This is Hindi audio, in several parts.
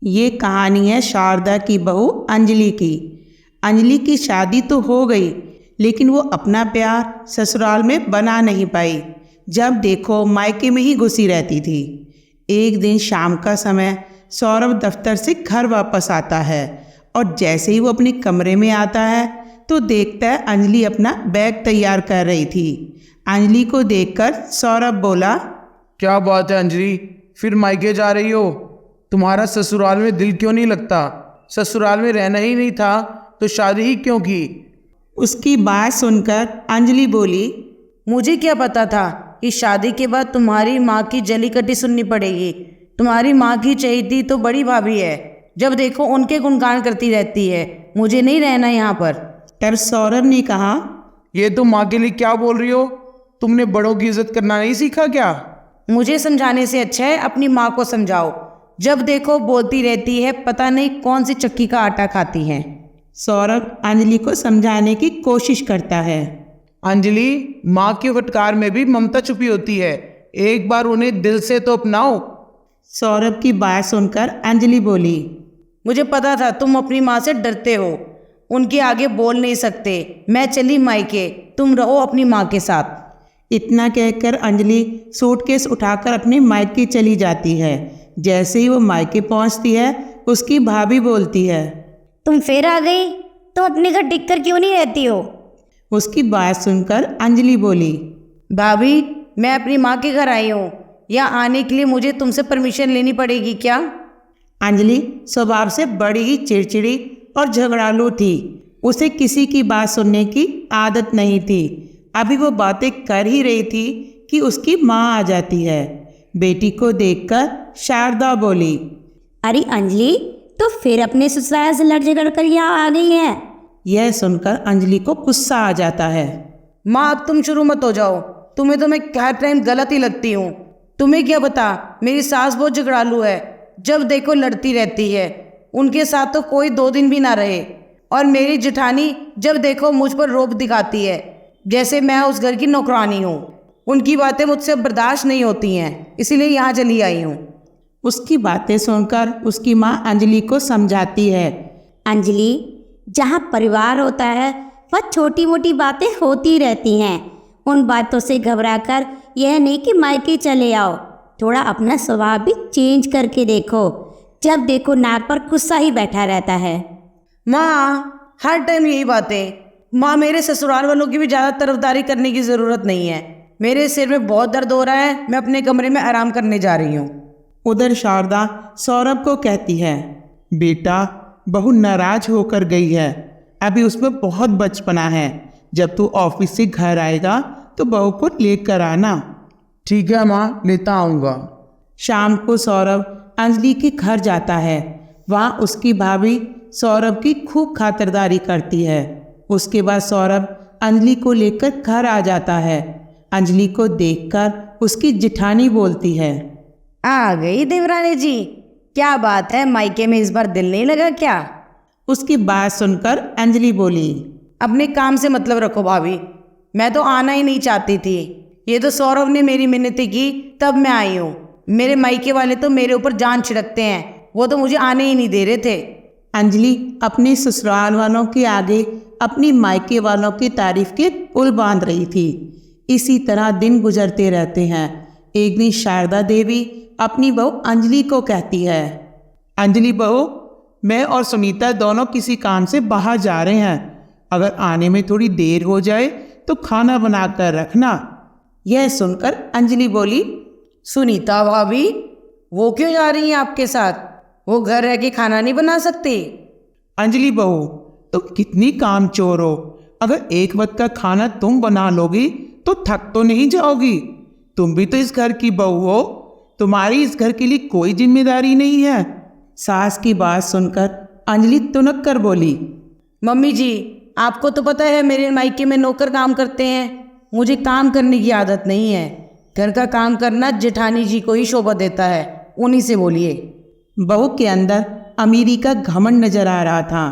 ये कहानी है शारदा की बहू अंजलि की। अंजलि की शादी तो हो गई, लेकिन वो अपना प्यार ससुराल में बना नहीं पाई। जब देखो मायके में ही घुसी रहती थी। एक दिन शाम का समय सौरभ दफ्तर से घर वापस आता है और जैसे ही वो अपने कमरे में आता है तो देखता है अंजलि अपना बैग तैयार कर रही थी। अंजलि को देखकर सौरभ बोला, क्या बात है अंजलि, फिर मायके जा रही हो? तुम्हारा ससुराल में दिल क्यों नहीं लगता? ससुराल में रहना ही नहीं था तो शादी ही क्यों की? उसकी बात सुनकर अंजलि बोली, मुझे क्या पता था कि शादी के बाद तुम्हारी माँ की जली कटी सुननी पड़ेगी। तुम्हारी माँ की चहेती तो बड़ी भाभी है, जब देखो उनके गुणगान करती रहती है। मुझे नहीं रहना यहाँ पर। तब सौरभ ने कहा, ये तुम माँ के लिए क्या बोल रही हो? तुमने बड़ों की इज्जत करना नहीं सीखा क्या? मुझे समझाने से अच्छा है अपनी माँ को समझाओ। जब देखो बोलती रहती है, पता नहीं कौन सी चक्की का आटा खाती है। सौरभ अंजलि को समझाने की कोशिश करता है। अंजलि, माँ के फटकार में भी ममता छुपी होती है। एक बार उन्हें दिल से तो अपनाओ। सौरभ की बात सुनकर अंजलि बोली, मुझे पता था तुम अपनी माँ से डरते हो, उनके आगे बोल नहीं सकते। मैं चली मायके, तुम रहो अपनी माँ के साथ। इतना कहकर अंजलि सूटकेस उठाकर अपने मायके चली जाती है। जैसे ही वो मायके पहुंचती है, उसकी भाभी बोलती है, तुम फिर आ गई? तुम अपने घर टिक कर क्यों नहीं रहती हो? उसकी बात सुनकर अंजलि बोली, भाभी, मैं अपनी माँ के घर आई हूँ। यहाँ आने के लिए मुझे तुमसे परमिशन लेनी पड़ेगी क्या? अंजलि स्वभाव से बड़ी ही चिड़चिड़ी और झगड़ालू थी। उसे किसी की बात सुनने की आदत नहीं थी। अभी वो बातें कर ही रही थी कि उसकी माँ आ जाती है। बेटी को देखकर शारदा बोली, अरे अंजलि, तो फिर अपने ससुराल से लड़ झगड़ कर यहाँ आ गई है? यह सुनकर अंजलि को गुस्सा आ जाता है। माँ, अब तुम शुरू मत हो जाओ। तुम्हें तो मैं हर टाइम गलत ही लगती हूँ। तुम्हें क्या पता, मेरी सास बहुत झगड़ालू है। जब देखो लड़ती रहती है। उनके साथ तो कोई 2 दिन भी ना रहे। और मेरी जेठानी जब देखो मुझ पर रोब दिखाती है, जैसे मैं उस घर की नौकरानी हूँ। उनकी बातें मुझसे बर्दाश्त नहीं होती हैं, इसीलिए यहाँ चली आई हूँ। उसकी बातें सुनकर उसकी माँ अंजलि को समझाती है, अंजलि, जहाँ परिवार होता है वह छोटी मोटी बातें होती रहती हैं। उन बातों से घबराकर यह नहीं कि मायके चले आओ। थोड़ा अपना स्वभाव भी चेंज करके देखो। जब देखो नाक पर गुस्सा ही बैठा रहता है। माँ, हर टाइम यही बातें। माँ, मेरे ससुराल वालों की भी ज़्यादा तरफदारी करने की ज़रूरत नहीं है। मेरे सिर में बहुत दर्द हो रहा है, मैं अपने कमरे में आराम करने जा रही हूँ। उधर शारदा सौरभ को कहती है, बेटा, बहू नाराज होकर गई है। अभी उसमें बहुत बचपना है। जब तू ऑफिस से घर आएगा तो बहू को लेकर आना। ठीक है माँ, लेता आऊँगा। शाम को सौरभ अंजलि के घर जाता है। वहाँ उसकी भाभी सौरभ की खूब खातिरदारी करती है। उसके बाद सौरभ अंजलि को लेकर घर आ जाता है। अंजलि को देखकर उसकी जेठानी बोलती है, आ गई देवरानी जी, क्या बात है, मायके में इस बार दिल नहीं लगा क्या? उसकी बात सुनकर अंजलि बोली, अपने काम से मतलब रखो भाभी। मैं तो आना ही नहीं चाहती थी। ये तो सौरभ ने मेरी मिन्नतें की तब मैं आई हूँ। मेरे मायके वाले तो मेरे ऊपर जान छिड़कते हैं। वो तो मुझे आने ही नहीं दे रहे थे। अंजलि अपने ससुराल वालों के आगे अपनी मायके वालों की तारीफ के पुल बांध रही थी। इसी तरह दिन गुजरते रहते हैं। एक दिन शारदा देवी अपनी बहू अंजलि को कहती है, अंजलि बहू, मैं और सुनीता दोनों किसी काम से बाहर जा रहे हैं। अगर आने में थोड़ी देर हो जाए तो खाना बना कर रखना। यह सुनकर अंजलि बोली, सुनीता भाभी, वो क्यों जा रही हैं आपके साथ? वो घर रह के खाना नहीं बना सकती? अंजलि बहू, तुम कितनी काम चोर हो। अगर एक वक्त का खाना तुम बना लोगी तो थक तो नहीं जाओगी। तुम भी तो इस घर की बहू हो। तुम्हारी इस घर के लिए कोई जिम्मेदारी नहीं है। सास की बात सुनकर अंजलि तुनक कर बोली, मम्मी जी, आपको तो पता है मेरे मायके में नौकर काम करते हैं। मुझे काम करने की आदत नहीं है। घर का काम करना जेठानी जी को ही शोभा देता है, उन्हीं से बोलिए। बहू के अंदर अमीरी का घमंड नजर आ रहा था।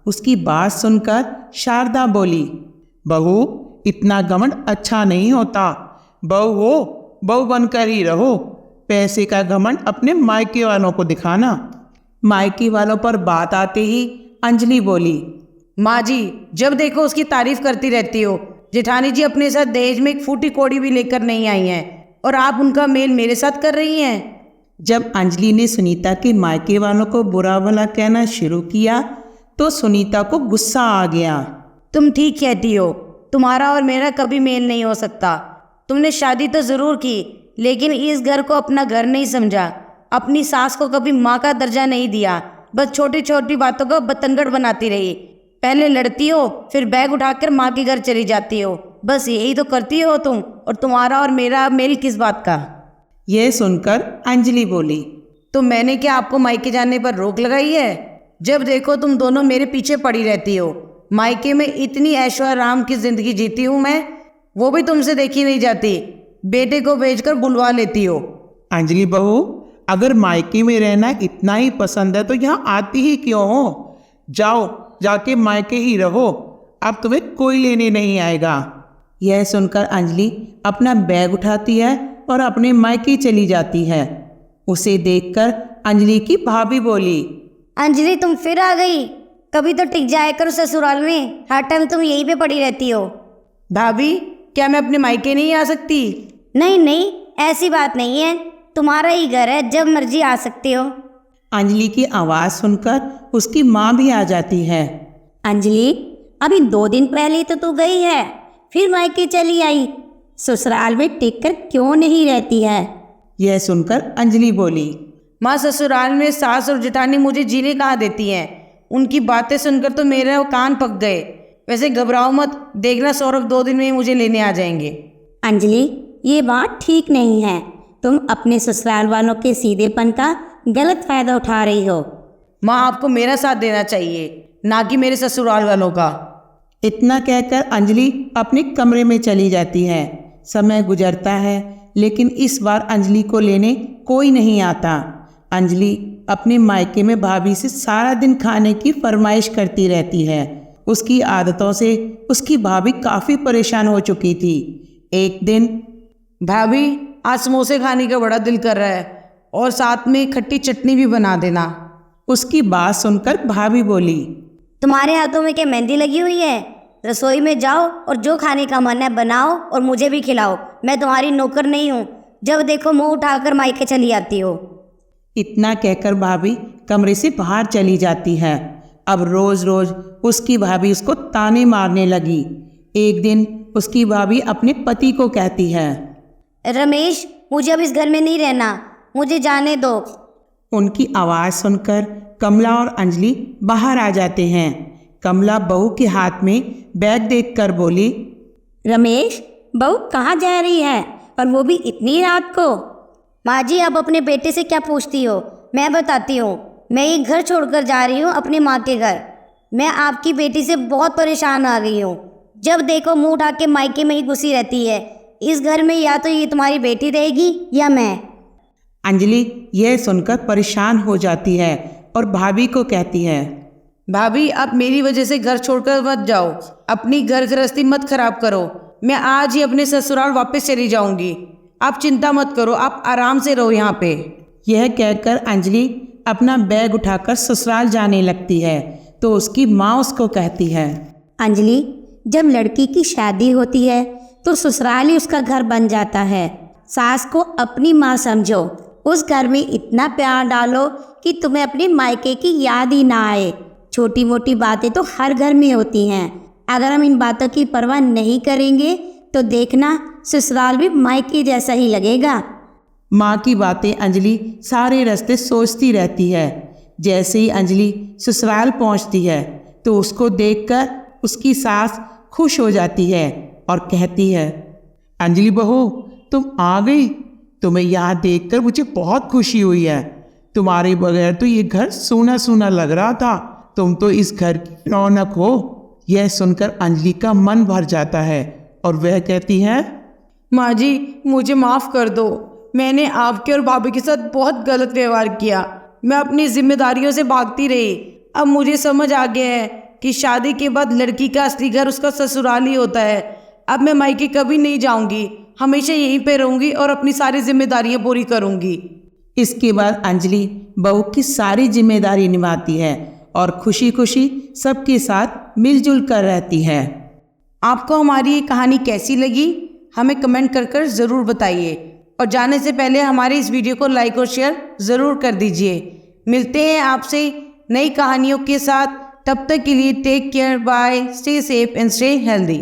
उसकी बात सुनकर शारदा बोली, बहू, इतना घमंड अच्छा नहीं होता। बहू हो, बहू बनकर ही रहो। पैसे का घमंड अपने मायके वालों को दिखाना। मायके वालों पर बात आते ही अंजलि बोली, माँ जी, जब देखो उसकी तारीफ करती रहती हो। जेठानी जी अपने साथ दहेज में एक फूटी कौड़ी भी लेकर नहीं आई हैं और आप उनका मेल मेरे साथ कर रही हैं। जब अंजलि ने सुनीता के मायके वालों को बुरा भला कहना शुरू किया तो सुनीता को गुस्सा आ गया। तुम ठीक कहती हो, तुम्हारा और मेरा कभी मेल नहीं हो सकता। तुमने शादी तो ज़रूर की, लेकिन इस घर को अपना घर नहीं समझा। अपनी सास को कभी माँ का दर्जा नहीं दिया, बस छोटी छोटी बातों को बतंगड़ बनाती रही। पहले लड़ती हो, फिर बैग उठाकर माँ के घर चली जाती हो। बस यही तो करती हो तुम, और तुम्हारा और मेरा मेल किस बात का। यह सुनकर अंजलि बोली, तो मैंने क्या आपको मायके जाने पर रोक लगाई है? जब देखो तुम दोनों मेरे पीछे पड़ी रहती हो। मायके में इतनी ऐशो आराम की जिंदगी जीती हूँ मैं, वो भी तुमसे देखी नहीं जाती। बेटे को भेजकर बुलवा लेती हो। अंजलि बहू, अगर मायके में रहना इतना ही पसंद है तो यहाँ आती ही क्यों हो? जाओ, जाके मायके ही रहो, अब तुम्हें कोई लेने नहीं आएगा। यह सुनकर अंजलि अपना बैग उठाती है और अपने मायके चली जाती है। उसे देखकर अंजलि की भाभी बोली, अंजलि तुम फिर आ गई, कभी तो टिक जाया करो ससुराल में, हर टाइम तुम यहीं पे पड़ी रहती हो। भाभी, क्या मैं अपने मायके नहीं आ सकती? नहीं नहीं, ऐसी बात नहीं है, तुम्हारा ही घर है, जब मर्जी आ सकते हो। अंजलि की आवाज़ सुनकर उसकी माँ भी आ जाती है। अंजलि, अभी 2 दिन पहले तो तू गई है, फिर मायके चली आई, ससुराल में टिक कर क्यों नहीं रहती है? यह सुनकर अंजलि बोली, माँ, ससुराल में सास और जेठानी मुझे जीने कहाँ देती हैं। उनकी बातें सुनकर तो मेरे कान पक गए। वैसे घबराओ मत, देखना सौरभ 2 दिन में ही मुझे लेने आ जाएंगे। अंजलि, ये बात ठीक नहीं है, तुम अपने ससुराल वालों के सीधेपन का गलत फायदा उठा रही हो। माँ, आपको मेरा साथ देना चाहिए, ना कि मेरे ससुराल वालों का। इतना कहकर अंजलि अपने कमरे में चली जाती है। समय गुजरता है, लेकिन इस बार अंजलि को लेने कोई नहीं आता। अंजलि अपने मायके में भाभी से सारा दिन खाने की फरमाइश करती रहती है। उसकी आदतों से उसकी भाभी काफ़ी परेशान हो चुकी थी। एक दिन, भाभी, आज समोसे खाने का बड़ा दिल कर रहा है, और साथ में खट्टी चटनी भी बना देना। उसकी बात सुनकर भाभी बोली, तुम्हारे हाथों में क्या मेहंदी लगी हुई है? रसोई में जाओ और जो खाने का मन है बनाओ और मुझे भी खिलाओ। मैं तुम्हारी नौकर नहीं हूँ, जब देखो मुंह उठाकर मायके चली आती हो। इतना कहकर भाभी कमरे से बाहर चली जाती है। अब रोज रोज उसकी भाभी उसको ताने मारने लगी। एक दिन उसकी भाभी अपने पति को कहती है, रमेश, मुझे अब इस घर में नहीं रहना, मुझे जाने दो। उनकी आवाज़ सुनकर कमला और अंजलि बाहर आ जाते हैं। कमला बहू के हाथ में बैग देखकर बोली, रमेश, बहू कहाँ जा रही है, और वो भी इतनी रात को? माँ जी, आप अपने बेटे से क्या पूछती हो? मैं बताती हूँ। मैं ये घर छोड़कर जा रही हूँ अपनी माँ के घर। मैं आपकी बेटी से बहुत परेशान आ गई हूँ। जब देखो मुंह उठा के मायके में ही घुसी रहती है। इस घर में या तो ये तुम्हारी बेटी रहेगी या मैं। अंजलि यह सुनकर परेशान हो जाती है और भाभी को कहती है, भाभी, आप मेरी वजह से घर छोड़कर मत जाओ, अपनी घर गृहस्थी मत खराब करो। मैं आज ही अपने ससुराल वापस चली जाऊंगी। आप चिंता मत करो, आप आराम से रहो यहाँ पे। यह कहकर अंजलि अपना बैग उठाकर ससुराल जाने लगती है तो उसकी माँ उसको कहती है, अंजलि, जब लड़की की शादी होती है तो ससुराल ही उसका घर बन जाता है। सास को अपनी माँ समझो, उस घर में इतना प्यार डालो कि तुम्हें अपने मायके की याद ही ना आए। छोटी मोटी बातें तो हर घर में होती हैं, अगर हम इन बातों की परवाह नहीं करेंगे तो देखना ससुराल भी मायके जैसा ही लगेगा। माँ की बातें अंजलि सारे रास्ते सोचती रहती है। जैसे ही अंजलि ससुराल पहुँचती है तो उसको देखकर उसकी सास खुश हो जाती है और कहती है, अंजलि बहू, तुम आ गई। तुम्हें यहाँ देखकर मुझे बहुत खुशी हुई है। तुम्हारे बगैर तो ये घर सूना सूना लग रहा था। तुम तो इस घर की रौनक हो। यह सुनकर अंजलि का मन भर जाता है और वह कहती है, माँ जी, मुझे माफ़ कर दो। मैंने आपके और भाभी के साथ बहुत गलत व्यवहार किया। मैं अपनी जिम्मेदारियों से भागती रही। अब मुझे समझ आ गया है कि शादी के बाद लड़की का असली घर उसका ससुराल ही होता है। अब मैं मायके कभी नहीं जाऊंगी, हमेशा यहीं पे रहूंगी और अपनी सारी जिम्मेदारियां पूरी करूंगी। इसके बाद अंजलि बहू की सारी जिम्मेदारी निभाती है और खुशी खुशी सबके साथ मिलजुल कर रहती है। आपको हमारी ये कहानी कैसी लगी हमें कमेंट कर ज़रूर बताइए और जाने से पहले हमारे इस वीडियो को लाइक और शेयर ज़रूर कर दीजिए। मिलते हैं आपसे नई कहानियों के साथ, तब तक के लिए take care, bye, stay safe and stay healthy.